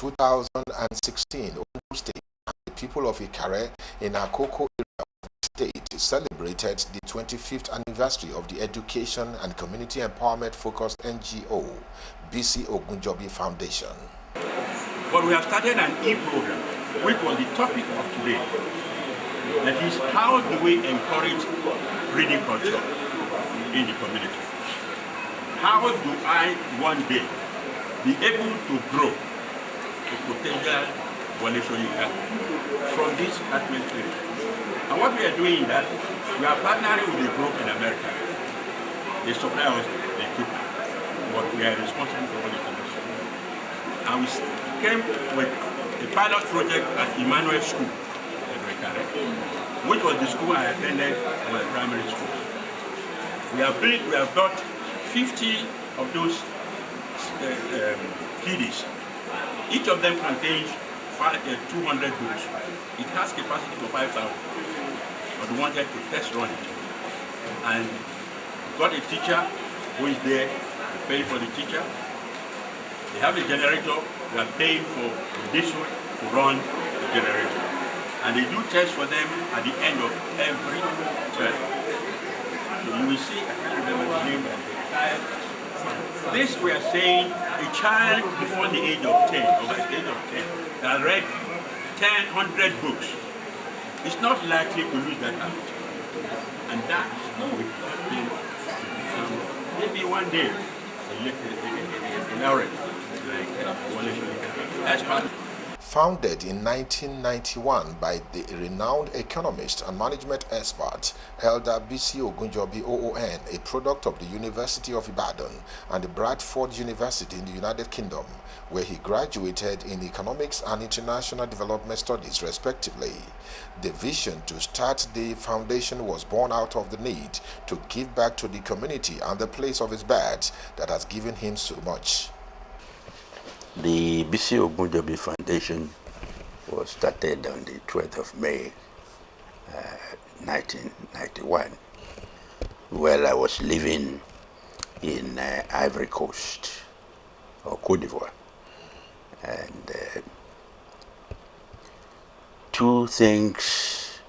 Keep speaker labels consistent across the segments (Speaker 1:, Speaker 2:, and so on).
Speaker 1: 2016, Ogun State and the people of Ikare in Akoko area of the state celebrated the 25th anniversary of the Education and Community Empowerment Focused NGO, Bisi Ogunjobi Foundation.
Speaker 2: But we have started an e-program, which was the topic of today. That is, how do we encourage reading culture in the community? How do I one day be able to grow a potential coalition from this atmosphere? And what we are doing is that we are partnering with a group in America. They supply us the equipment, but we are responsible for all the things. And we came with a pilot project at Emmanuel School, which was the school I attended when primary school. We have got 50 of those kiddies. Each of them contains 200 books. It has capacity for 5,000, but we wanted to test run it. And got a teacher who is there, paying for the teacher. They have a generator, we are paying for diesel to run the generator. And they do tests for them at the end of every term. So you will see, I can't remember the name of the child. This we are saying, a child before the age of 10, or by the age of 10, that read 100 books, is not likely to lose that habit. And that maybe one day, a laureate, like part.
Speaker 1: Founded in 1991 by the renowned economist and management expert Elder Bisi Ogunjobi OON, a product of the University of Ibadan and the Bradford University in the United Kingdom, where he graduated in economics and international development studies respectively. The vision to start the foundation was born out of the need to give back to the community and the place of his birth that has given him so much.
Speaker 3: The Bisi Ogunjobi Foundation was started on the 12th of May, 1991, while I was living in Ivory Coast, or Côte d'Ivoire. And two things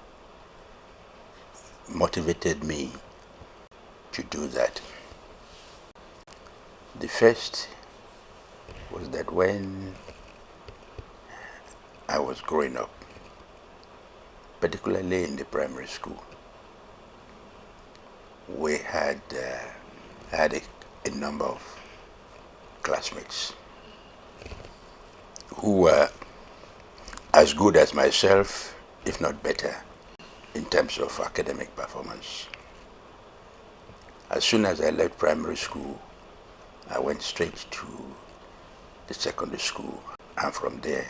Speaker 3: motivated me to do that. The first was that when I was growing up, particularly in the primary school, we had a number of classmates who were as good as myself, if not better, in terms of academic performance. As soon as I left primary school, I went straight to the secondary school, and from there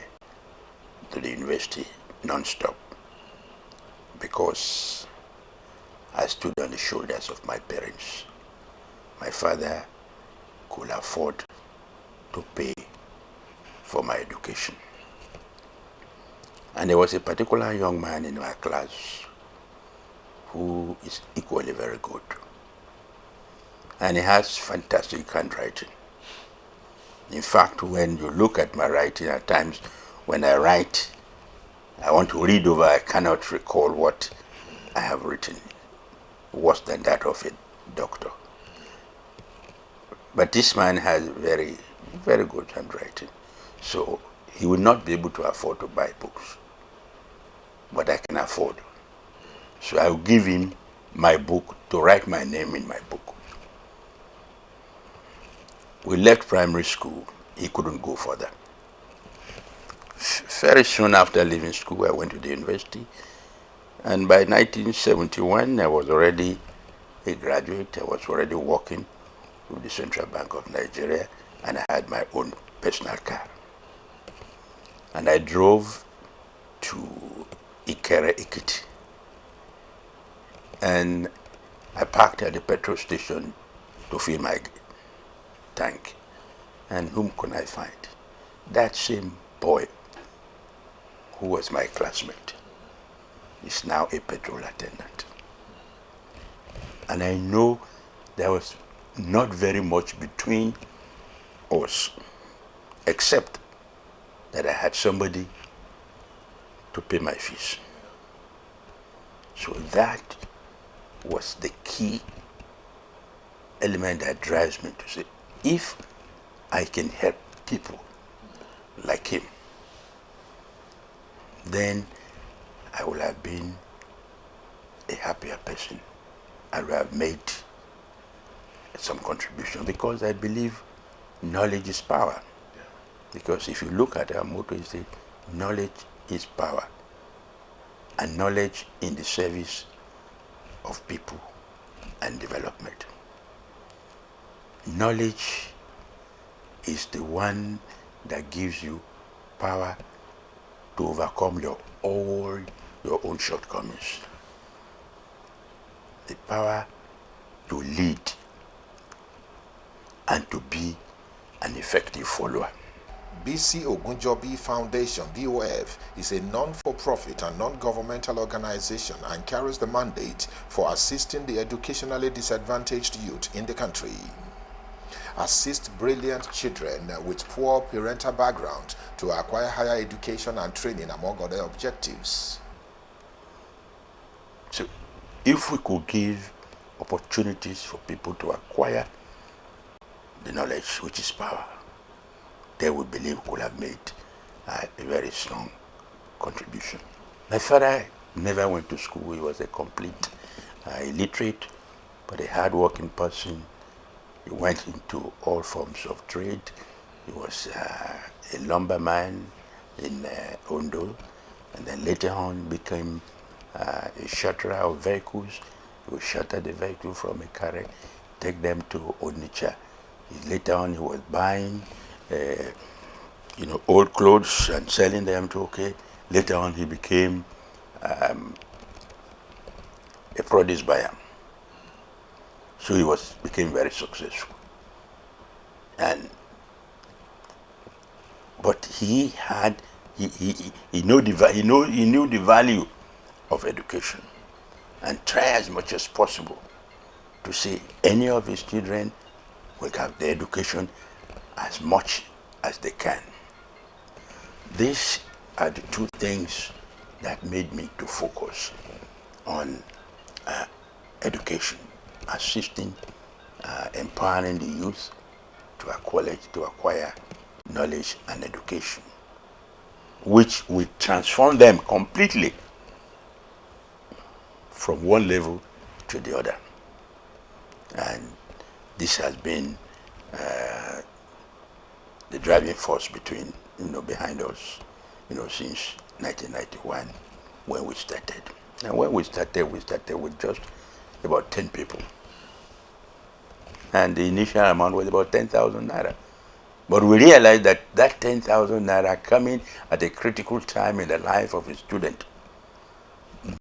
Speaker 3: to the university non-stop, because I stood on the shoulders of my parents. My father could afford to pay for my education. And there was a particular young man in my class who is equally very good. And he has fantastic handwriting. In fact, when you look at my writing, at times when I write, I want to read over, I cannot recall what I have written, worse than that of a doctor. But this man has very, very good handwriting. So he will not be able to afford to buy books, but I can afford. So I will give him my book to write my name in my book. We left primary school, he couldn't go further. Very soon after leaving school, I went to the university, and by 1971, I was already a graduate. I was already working with the Central Bank of Nigeria, and I had my own personal car. And I drove to Ikere, Ekiti, and I parked at the petrol station to fill my tank. And whom could I find? That same boy who was my classmate is now a petrol attendant. And I know there was not very much between us, except that I had somebody to pay my fees. So that was the key element that drives me to say, if I can help people like him, then I will have been a happier person. I will have made some contribution, because I believe knowledge is power. Because if you look at our motto, it says knowledge is power, and knowledge in the service of people and development. Knowledge is the one that gives you power to overcome all your own shortcomings. The power to lead and to be an effective follower.
Speaker 1: Bisi Ogunjobi Foundation, BOF, is a non-for-profit and non-governmental organization and carries the mandate for assisting the educationally disadvantaged youth in the country. Assist brilliant children with poor parental background to acquire higher education and training, among other objectives.
Speaker 3: So, if we could give opportunities for people to acquire the knowledge, which is power, they would believe we could have made a very strong contribution. My father never went to school. He was a complete illiterate, but a hard-working person. He went into all forms of trade. He was a lumberman in Ondo, and then later on became a shutterer of vehicles. He would shutter the vehicle from a carriage, take them to Onitsha. Later on, he was buying old clothes and selling them to Later on, he became a produce buyer. So he became very successful. But he knew the value of education, and try as much as possible to see any of his children will have the education as much as they can. These are the two things that made me to focus on education, assisting, empowering the youth to acquire knowledge and education, which will transform them completely from one level to the other. And this has been the driving force behind us, since 1991 when we started. And when we started with just about 10 people. And the initial amount was about 10,000 naira. But we realized that 10,000 naira coming at a critical time in the life of a student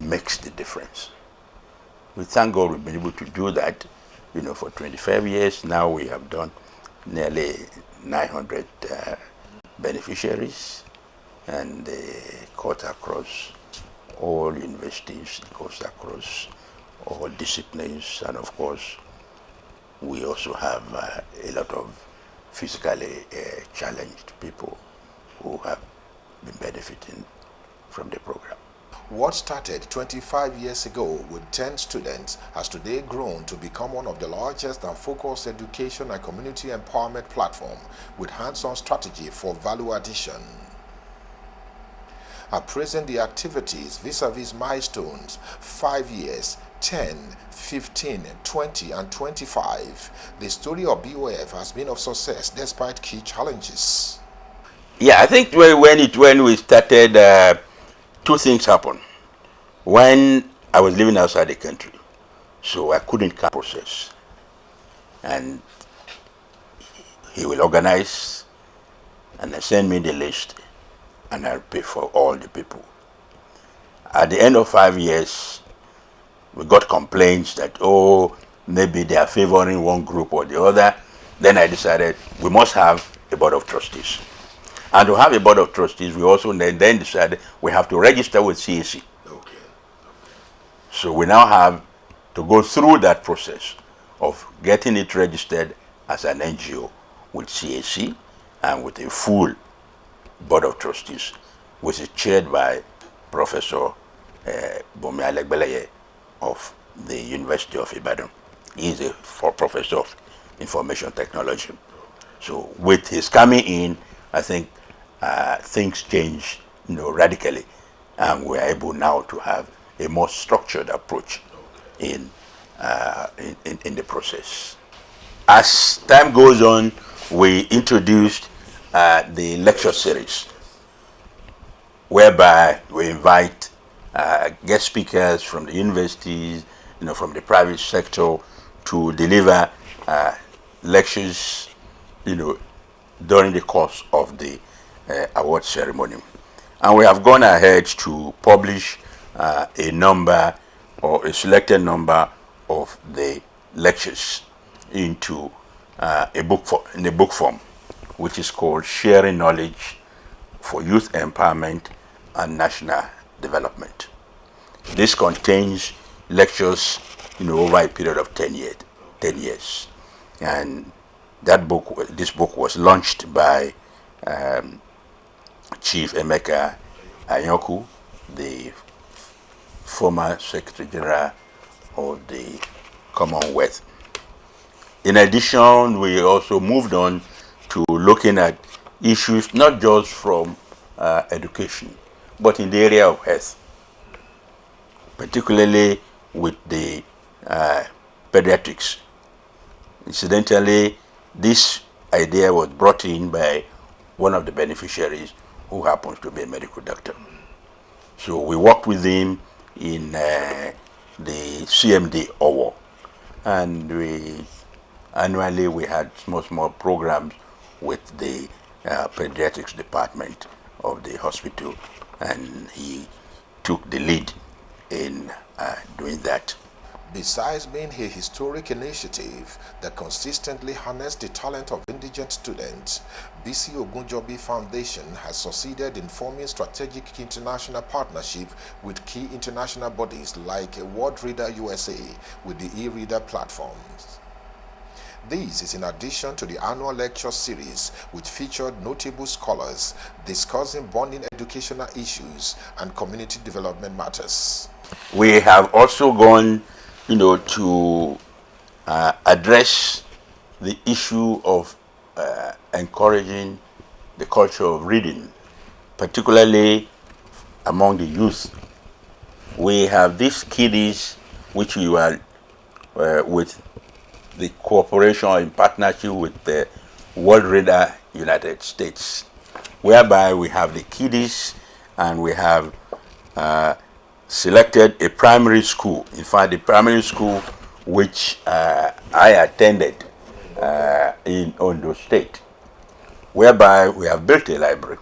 Speaker 3: makes the difference. We thank God we've been able to do that, for 25 years. Now we have done nearly 900 beneficiaries, and they cut across all universities, it goes across all disciplines, and of course, we also have a lot of physically challenged people who have been benefiting from the program.
Speaker 1: What started 25 years ago with 10 students has today grown to become one of the largest and focused education and community empowerment platform with hands-on strategy for value addition. Appraising the activities vis-a-vis milestones, 5 years, 10, 15, 20, and 25, the story of BOF has been of success despite key challenges.
Speaker 3: Yeah, I think when we started, two things happened. When I was living outside the country, so I couldn't come process. And he will organize and send me the list, and I'll pay for all the people. At the end of 5 years, we got complaints that, maybe they are favoring one group or the other. Then I decided we must have a board of trustees. And to have a board of trustees, we also then decided we have to register with CAC.
Speaker 1: Okay.
Speaker 3: So we now have to go through that process of getting it registered as an NGO with CAC and with a full Board of Trustees, which is chaired by Professor Bomi Alegbeleye of the University of Ibadan. He is a professor of information technology. So with his coming in, I think things changed, radically, and we're able now to have a more structured approach in the process. As time goes on, we introduced the lecture series, whereby we invite guest speakers from the universities, from the private sector, to deliver lectures, during the course of the award ceremony. And we have gone ahead to publish a number or a selected number of the lectures into in a book form, which is called Sharing Knowledge for Youth Empowerment and National Development. This contains lectures, over a period of 10 years. And this book was launched by Chief Emeka Anyoku, the former Secretary General of the Commonwealth. In addition, we also moved on to looking at issues not just from education, but in the area of health, particularly with the pediatrics. Incidentally, this idea was brought in by one of the beneficiaries who happens to be a medical doctor. So we worked with him in the CMD Owo, and annually we had small programs with the pediatrics department of the hospital, and he took the lead in doing that.
Speaker 1: Besides being a historic initiative that consistently harnessed the talent of indigent students, Bisi Ogunjobi Foundation has succeeded in forming strategic international partnership with key international bodies like World Reader USA with the e-reader platforms. This is in addition to the annual lecture series, which featured notable scholars discussing burning educational issues and community development matters.
Speaker 3: We have also gone to address the issue of encouraging the culture of reading, particularly among the youth. We have these kiddies, which we are with the cooperation or in partnership with the World Reader United States, whereby we have the kiddies and we have selected a primary school. In fact, the primary school which I attended in Ondo State, whereby we have built a library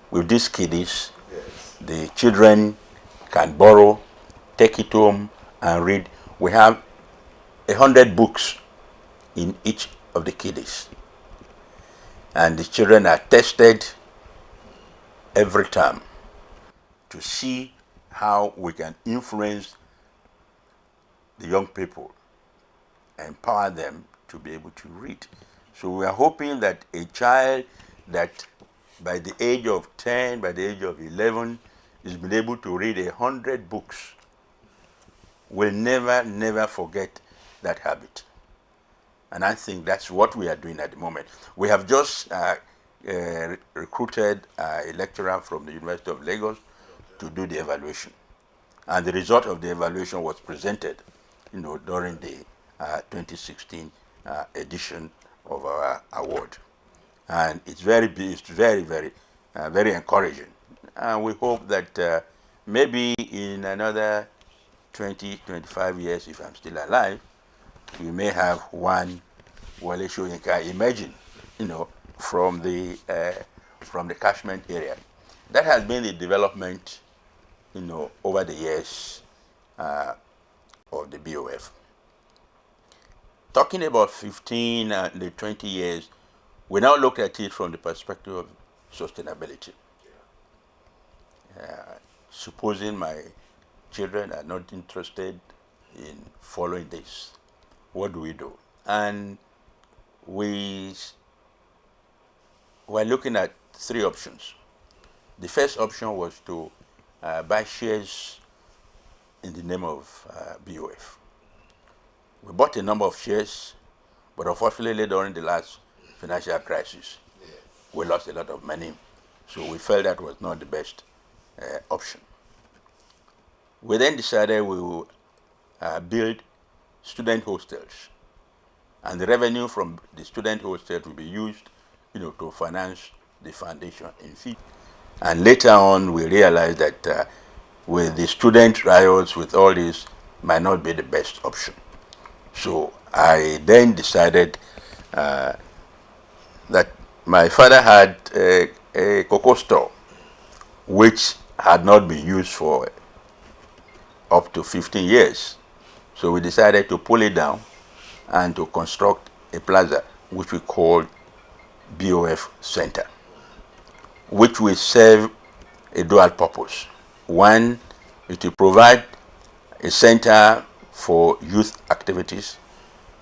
Speaker 3: with these kiddies. Yes. The children can borrow, take it home and read. We have 100 books in each of the kiddies, and the children are tested every term to see how we can influence the young people, empower them to be able to read. So we are hoping that a child that by the age of 10, by the age of 11, is been able to read 100 books will never forget that habit. And I think that's what we are doing at the moment. We have just recruited a lecturer from the University of Lagos to do the evaluation. And the result of the evaluation was presented, during the 2016 edition of our award. And it's very, very encouraging. And we hope that maybe in another 20-25 years, if I'm still alive, we may have one Wale Soyinka emerging, from the catchment area. That has been the development, over the years of the BOF. Talking about 15 and the 20 years, we now look at it from the perspective of sustainability. Supposing my children are not interested in following this, what do we do? And we were looking at three options. The first option was to buy shares in the name of BOF. We bought a number of shares, but unfortunately during the last financial crisis, we lost a lot of money, so we felt that was not the best option. We then decided we will build student hostels, and the revenue from the student hostels will be used, to finance the foundation in fee. And later on, we realized that with the student riots, with all this, might not be the best option. So I then decided that my father had a cocoa store, which had not been used for up to 15 years. So we decided to pull it down and to construct a plaza, which we called BOF Center, which will serve a dual purpose. One is to provide a center for youth activities,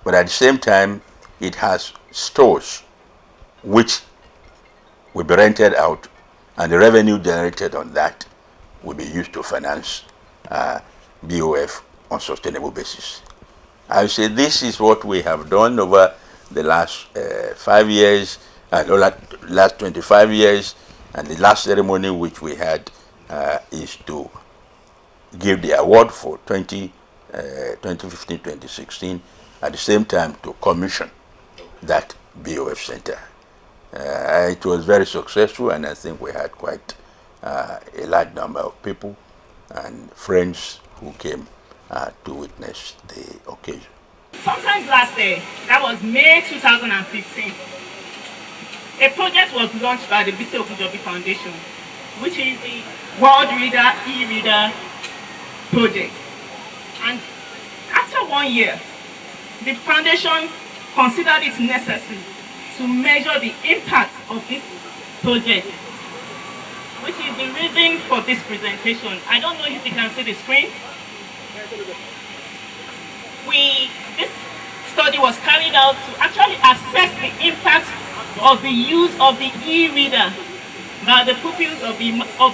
Speaker 3: but at the same time, it has stores which will be rented out, and the revenue generated on that will be used to finance BOF on sustainable basis. I would say this is what we have done over the last 5 years, last 25 years, and the last ceremony which we had is to give the award for 2015-2016, at the same time to commission that BOF Center. It was very successful, and I think we had quite a large number of people and friends who came to witness the occasion.
Speaker 4: Sometimes last year, that was May 2015, a project was launched by the Bisi Ogunjobi Foundation, which is the World Reader e-reader project. And after 1 year, the foundation considered it necessary to measure the impact of this project, which is the reason for this presentation. I don't know if you can see the screen. This study was carried out to actually assess the impact of the use of the e-reader by the pupils of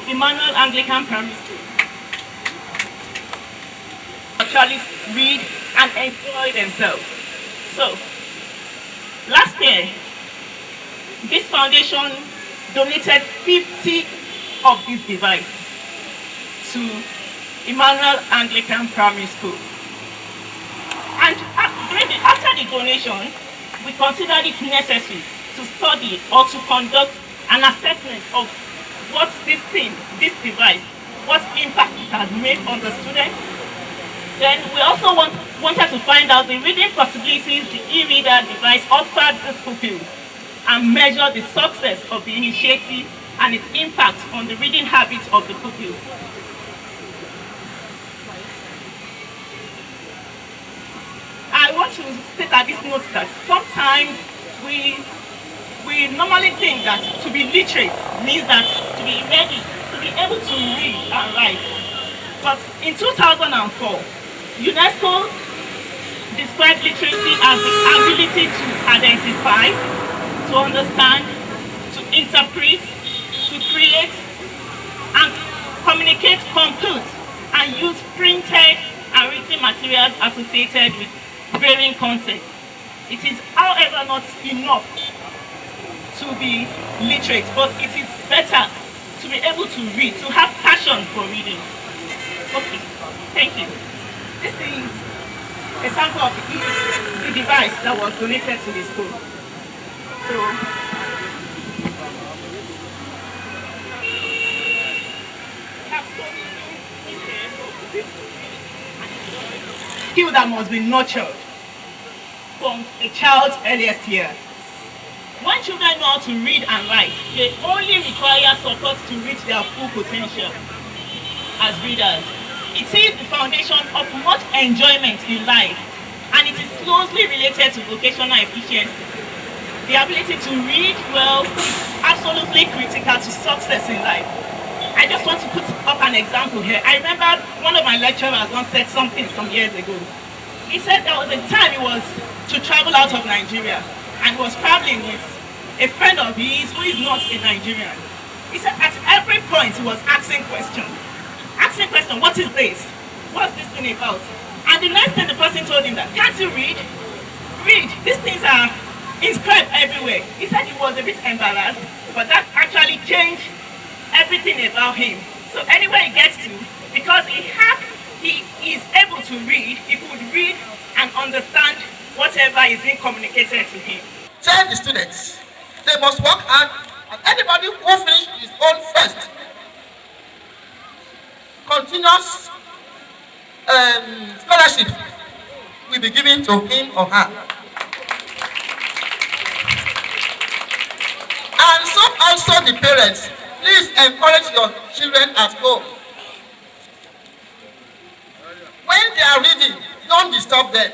Speaker 4: Emmanuel Anglican Primary School. Actually read and enjoy themselves. So, last year, this foundation donated 50 of this device to Emmanuel Anglican Primary School. And after the donation, we considered it necessary to study or to conduct an assessment of what this device, what impact it has made on the students. Then we also wanted to find out the reading possibilities the e-reader device offered the pupils and measure the success of the initiative and its impact on the reading habits of the pupils. I want to state at this note that sometimes we normally think that to be literate means that to be ready, to be able to read and write. But in 2004, UNESCO described literacy as the ability to identify, to understand, to interpret, to create, and communicate, compute, and use printed and written materials associated with varying content. It is, however, not enough to be literate, but it is better to be able to read, to have passion for reading. Okay, thank you. This is a sample of the device that was donated to the school. So, skill that must be nurtured from a child's earliest years. When children know how to read and write, they only require support to reach their full potential as readers. It is the foundation of much enjoyment in life, and it is closely related to vocational efficiency. The ability to read well is absolutely critical to success in life. I just want to put up an example here. I remember one of my lecturers once said something some years ago. He said there was a time he was to travel out of Nigeria and was traveling with a friend of his who is not a Nigerian. He said at every point he was asking question, what is this? What's this thing about? And the next thing the person told him that, can't you read? Read, these things are inscribed everywhere. He said he was a bit embarrassed, but that actually changed everything about him. So anywhere he gets to, because he is able to read, he could read and understand whatever is being communicated to him.
Speaker 5: Tell the students, they must work hard, and anybody who finishes his own first, continuous scholarship will be given to him or her. And so also the parents, please encourage your children at home. When they are reading, don't disturb them.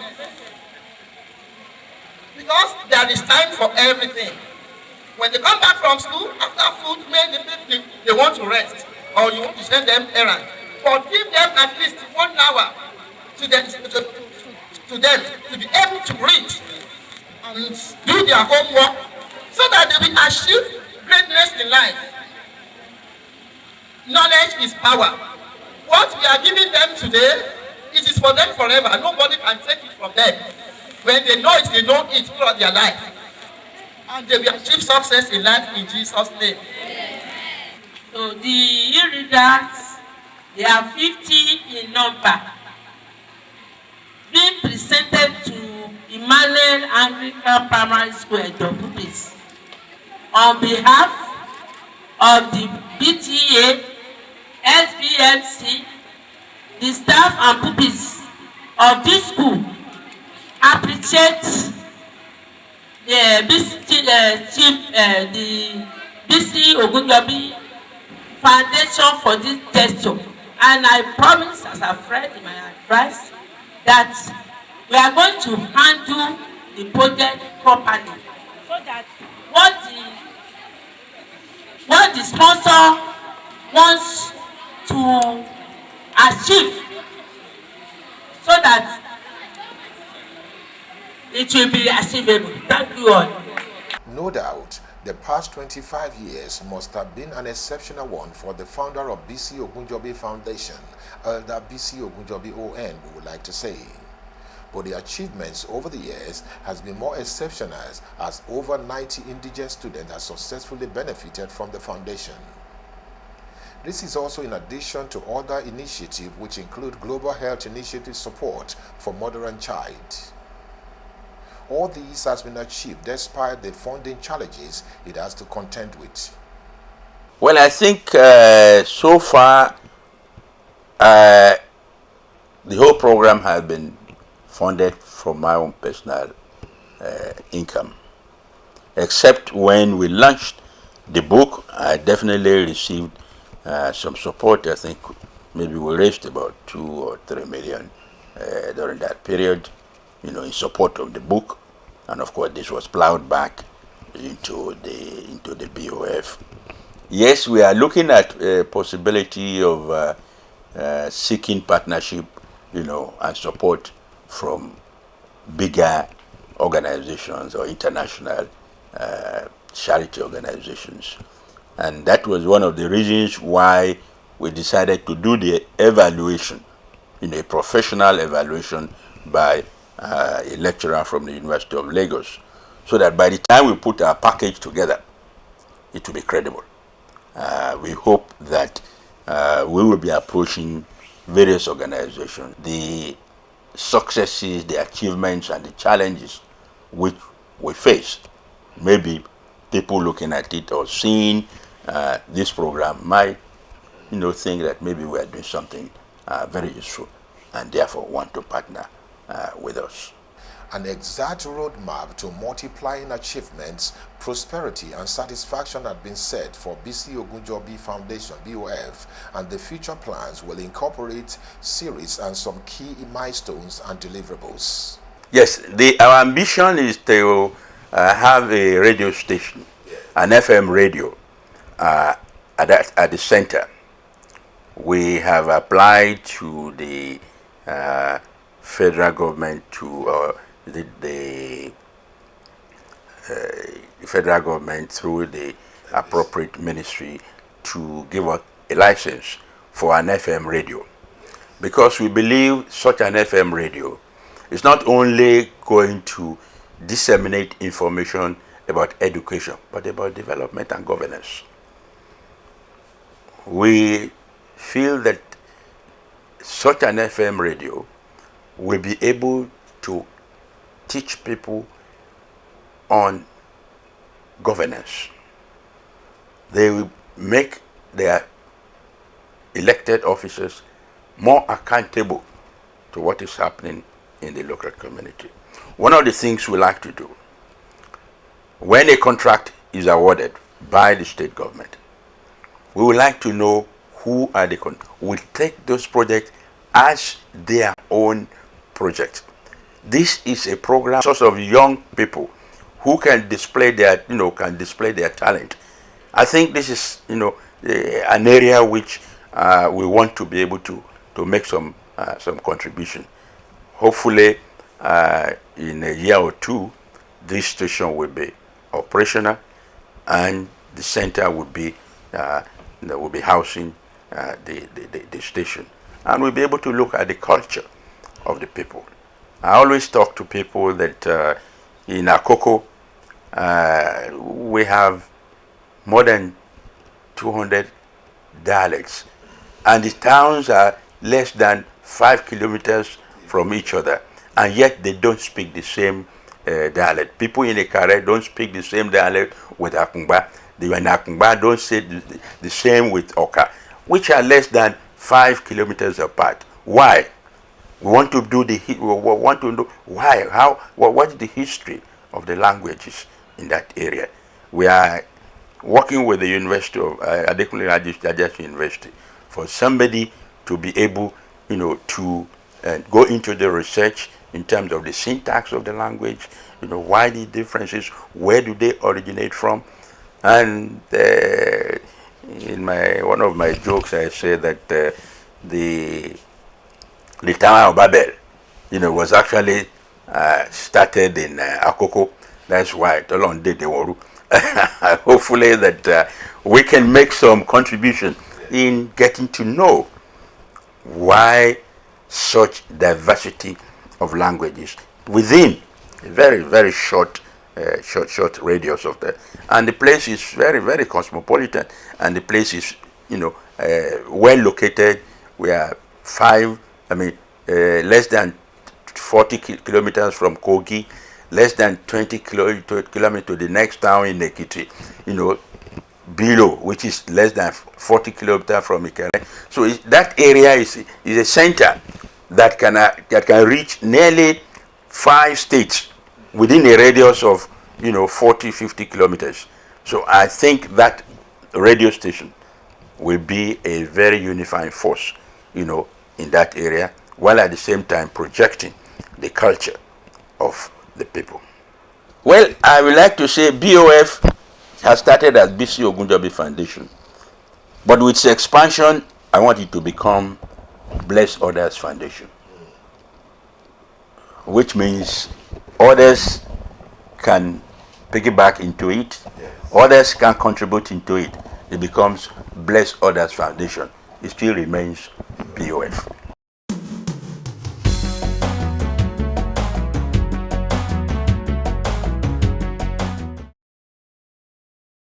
Speaker 5: Because there is time for everything. When they come back from school, after food, maybe they want to rest, or you want to send them errands. But give them at least 1 hour to them to be able to read and do their homework so that they will achieve greatness in life. Knowledge is power. What we are giving them today, it is for them forever. Nobody can take it from them. When they know it, they know it throughout their life. And they will achieve success in life in Jesus' name.
Speaker 6: So the e-readers, they are 50 in number, being presented to Emmanuel Anglican Primary School at Pupis on behalf of the BTA, SBMC, the staff and pupils of this school appreciate the Bisi Ogunjobi Foundation for this gesture. And I promise as a friend in my advice that we are going to handle the project properly so that what the sponsor wants to achieve, so that it will be achievable. Thank you all.
Speaker 1: No doubt, the past 25 years must have been an exceptional one for the founder of Bisi Ogunjobi Foundation, Elder Bisi Ogunjobi ON, we would like to say. But the achievements over the years has been more exceptional as over 90 indigent students have successfully benefited from the foundation. This is also in addition to other initiatives which include Global Health Initiative support for mother and child. All these has been achieved despite the funding challenges it has to contend with.
Speaker 3: Well, I think so far the whole program has been funded from my own personal income. Except when we launched the book, I definitely received some support. I think maybe we raised about 2 or 3 million during that period, in support of the book. And of course, this was plowed back into the BOF. Yes, we are looking at a possibility of seeking partnership, and support from bigger organizations or international charity organizations. And that was one of the reasons why we decided to do the evaluation, a professional evaluation by a lecturer from the University of Lagos, so that by the time we put our package together, it will be credible. We hope that we will be approaching various organizations. The successes, the achievements, and the challenges which we face, maybe people looking at it or seeing this program might, think that maybe we are doing something very useful, and therefore want to partner with us.
Speaker 1: An exact roadmap to multiplying achievements, prosperity, and satisfaction had been set for Bisi Ogunjobi Foundation (BOF), and the future plans will incorporate series and some key milestones and deliverables.
Speaker 3: Yes, our ambition is to have a radio station, an FM radio, at the center. We have applied to the federal government, to the the federal government through the appropriate ministry to give us a license for an FM radio, because we believe such an FM radio is not only going to disseminate information about education, but about development and governance. We feel that such an FM radio will be able to teach people on governance. They will make their elected officers more accountable to what is happening in the local community. One of the things we like to do, when a contract is awarded by the state government, we would like to know who are the we take those projects as their own project. This is a program source of young people who can display their talent. I think this is an area which we want to be able to make some contribution. Hopefully, in a year or two, this station will be operational, and the center will be housing the station, and we'll be able to look at the culture of the people. I always talk to people that in Akoko we have more than 200 dialects, and the towns are less than 5 kilometers from each other, and yet they don't speak the same dialect. People in Ekare don't speak the same dialect with Akungba. The in Akungba don't say the same with Oka, which are less than 5 kilometers apart. Why? We want to know why, how, what is the history of the languages in that area. We are working with the University of Adekunle Lajeshi University for somebody to be able, to go into the research in terms of the syntax of the language, why the differences, where do they originate from. And in one of my jokes, I say that the Tower of Babel, was actually started in Akoko. That's why Tolon did the Waru. Hopefully that we can make some contribution in getting to know why such diversity of languages within a very, very short radius of that. And the place is very, very cosmopolitan, and the place is, well located. We are less than 40 kilometers from Kogi, less than 20 kilometers to the next town in Ekiti, Bilo, which is less than 40 kilometers from Ikere. So that area is a center that can reach nearly 5 states within a radius of 40-50 kilometers. So I think that radio station will be a very unifying force, in that area, while at the same time projecting the culture of the people. Well, I would like to say BOF has started as Bisi Ogunjobi Foundation, but with its expansion, I want it to become Bless Others Foundation, which means others can piggyback into it, others can contribute into it. It becomes Bless Others Foundation. It still remains